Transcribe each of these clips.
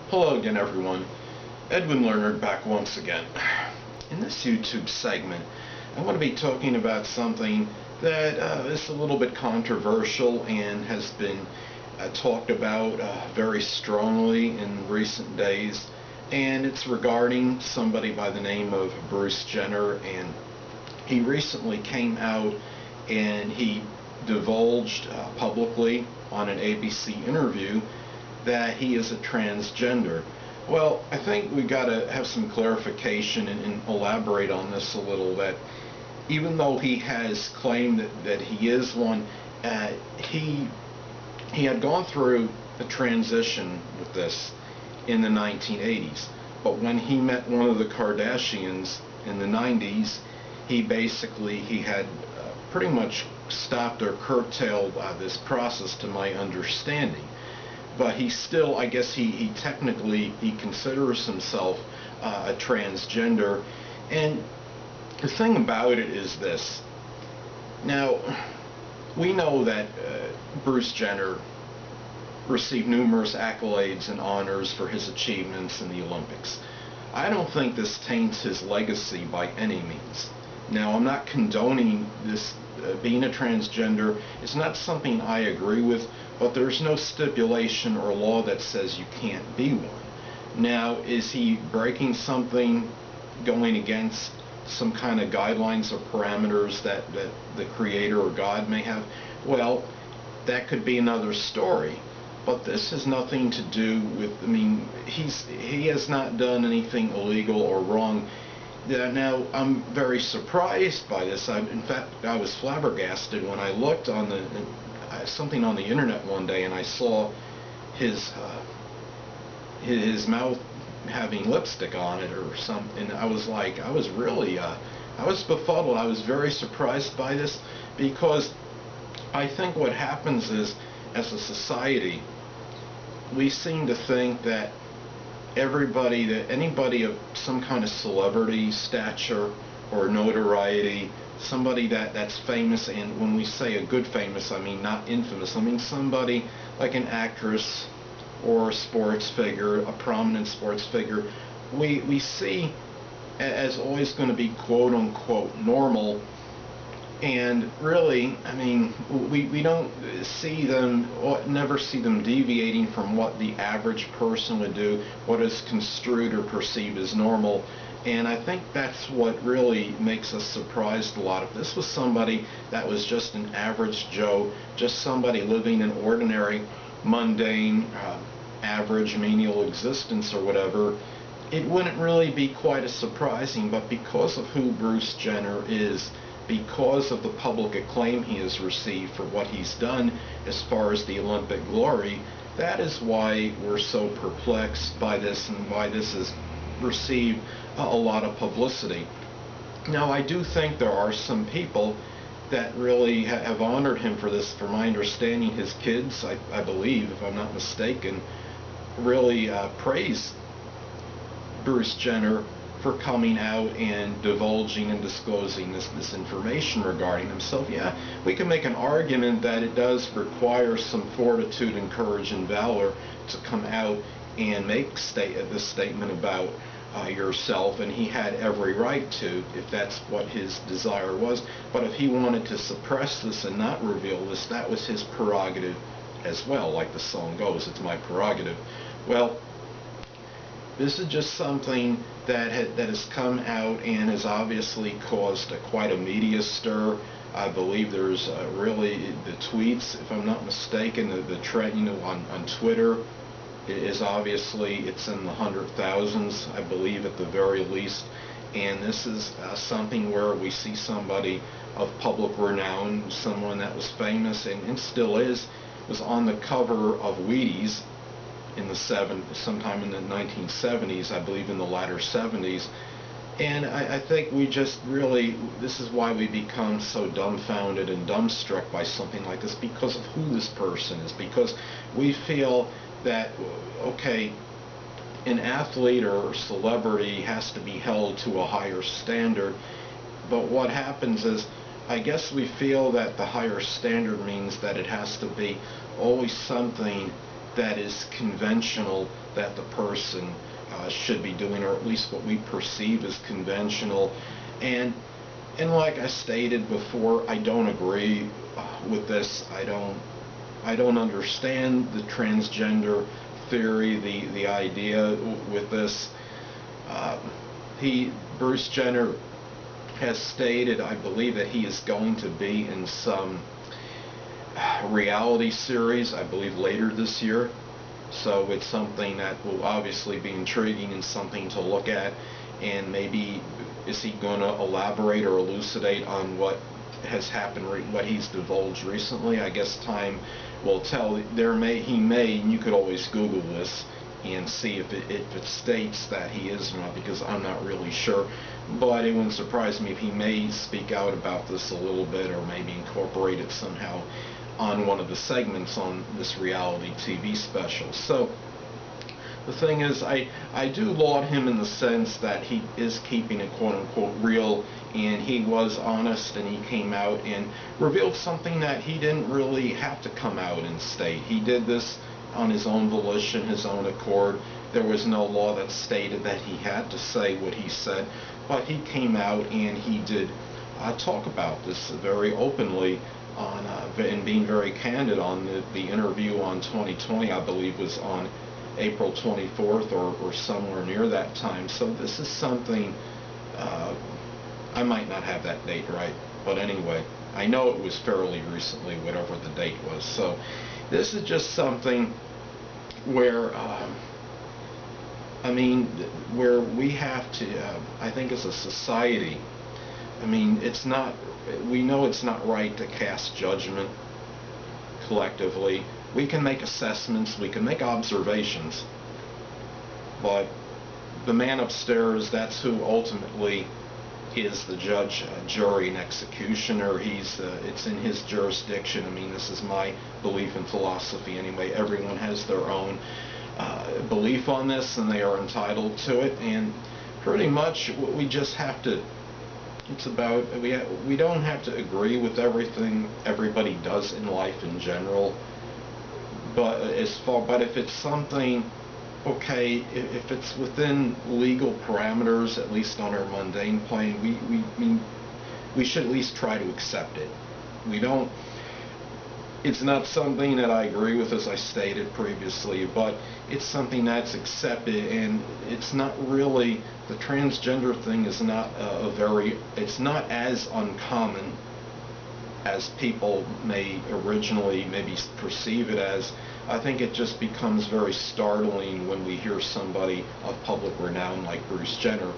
Hello again, everyone. Edwin Learnard back once again. In this YouTube segment, I want to be talking about something that is a little bit controversial and has been talked about very strongly in recent days, and it's regarding somebody by the name of Bruce Jenner. And he recently came out and he divulged publicly on an ABC interview that he is a transgender. Well, I think we got to have some clarification and elaborate on this a little. That even though he has claimed that he is one, he had gone through a transition with this in the 1980s. But when he met one of the Kardashians in the 90s, he had pretty much stopped or curtailed this process, to my understanding. But he still, I guess he technically considers himself a transgender. And the thing about it is this. Now, we know that Bruce Jenner received numerous accolades and honors for his achievements in the Olympics. I don't think this taints his legacy by any means. Now, I'm not condoning this. Being a transgender is not something I agree with, but there's no stipulation or law that says you can't be one. Now, is he breaking something, going against some kind of guidelines or parameters that the Creator or God may have? Well, that could be another story. But this has nothing to do with, he has not done anything illegal or wrong. Now, I'm very surprised by this. In fact, I was flabbergasted when I looked on something on the internet one day, and I saw his mouth having lipstick on it or something. I was befuddled. I was very surprised by this, because I think what happens is, as a society, we seem to think that anybody of some kind of celebrity stature or notoriety, somebody that's famous, and when we say a good famous, I mean not infamous, I mean somebody like an actress or a sports figure, a prominent sports figure, we see as always going to be quote unquote normal. And really, we don't see them, never see them deviating from what the average person would do, what is construed or perceived as normal. And I think that's what really makes us surprised a lot. If this was somebody that was just an average Joe, just somebody living an ordinary, mundane, average, menial existence or whatever, it wouldn't really be quite as surprising. But because of who Bruce Jenner is, because of the public acclaim he has received for what he's done as far as the Olympic glory, that is why we're so perplexed by this and why this has received a lot of publicity. Now, I do think there are some people that really have honored him for this. For my understanding, his kids, I believe, if I'm not mistaken, really praise Bruce Jenner for coming out and divulging and disclosing this information regarding himself. Yeah, we can make an argument that it does require some fortitude and courage and valor to come out and make this statement about yourself, and he had every right to, if that's what his desire was. But if he wanted to suppress this and not reveal this, that was his prerogative as well. Like the song goes, it's my prerogative. Well, this is just something that has come out and has obviously caused quite a media stir. I believe there's really the tweets, if I'm not mistaken, the trend, on Twitter is obviously, it's in the 100,000s, I believe, at the very least. And this is something where we see somebody of public renown, someone that was famous and still was on the cover of Wheaties in sometime in the 1970s, I believe, in the latter 70s. And I think we just really, this is why we become so dumbfounded and dumbstruck by something like this, because of who this person is. Because we feel that, okay, an athlete or celebrity has to be held to a higher standard, but what happens is, I guess we feel that the higher standard means that it has to be always something that is conventional that the person should be doing, or at least what we perceive as conventional. And like I stated before, I don't agree with this. I don't understand the transgender theory, the idea with this. Bruce Jenner has stated, I believe, that he is going to be in some reality series, I believe later this year. So it's something that will obviously be intriguing and something to look at. And maybe is he going to elaborate or elucidate on what has happened, what he's divulged recently? I guess time will tell. He may, and you could always Google this and see if it states that he is or not, because I'm not really sure. But it wouldn't surprise me if he may speak out about this a little bit, or maybe incorporate it somehow on one of the segments on this reality TV special. So the thing is, I do laud him in the sense that he is keeping it quote-unquote real, and he was honest, and he came out and revealed something that he didn't really have to come out and state. He did this on his own volition, his own accord. There was no law that stated that he had to say what he said, but he came out and he did talk about this very openly on and being very candid on the interview on 2020, I believe was on April 24th or somewhere near that time. So this is something, I might not have that date right, but anyway, I know it was fairly recently, whatever the date was. So this is just something where, I mean, where we have to, I think as a society, I mean, we know it's not right to cast judgment collectively. We can make assessments, we can make observations, but the man upstairs, that's who ultimately is the judge, jury, and executioner. It's in his jurisdiction. I mean, this is my belief and philosophy anyway. Everyone has their own belief on this, and they are entitled to it. And pretty much we just have to, it's about, we don't have to agree with everything everybody does in life in general, but if it's something, okay, if it's within legal parameters, at least on our mundane plane, we should at least try to accept it. It's not something that I agree with, as I stated previously, but it's something that's accepted, and it's not really, the transgender thing is not it's not as uncommon as people may originally maybe perceive it as. I think it just becomes very startling when we hear somebody of public renown like Bruce Jenner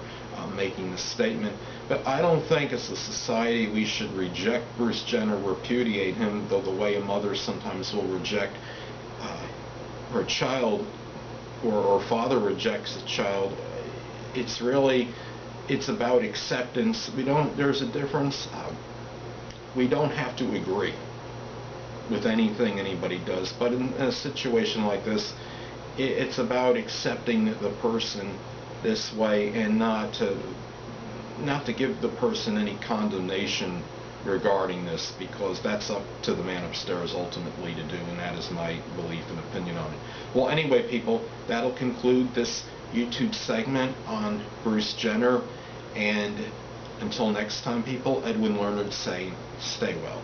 making this statement. But I don't think as a society we should reject Bruce Jenner, repudiate him, though the way a mother sometimes will reject her child, or father rejects a child. It's about acceptance. There's a difference. We don't have to agree with anything anybody does, but in a situation like this, it's about accepting the person this way, and not to give the person any condemnation regarding this, because that's up to the man upstairs ultimately to do, and that is my belief and opinion on it. Well, anyway, people, that'll conclude this YouTube segment on Bruce Jenner, and until next time, people, Edwin Learnard saying, stay well.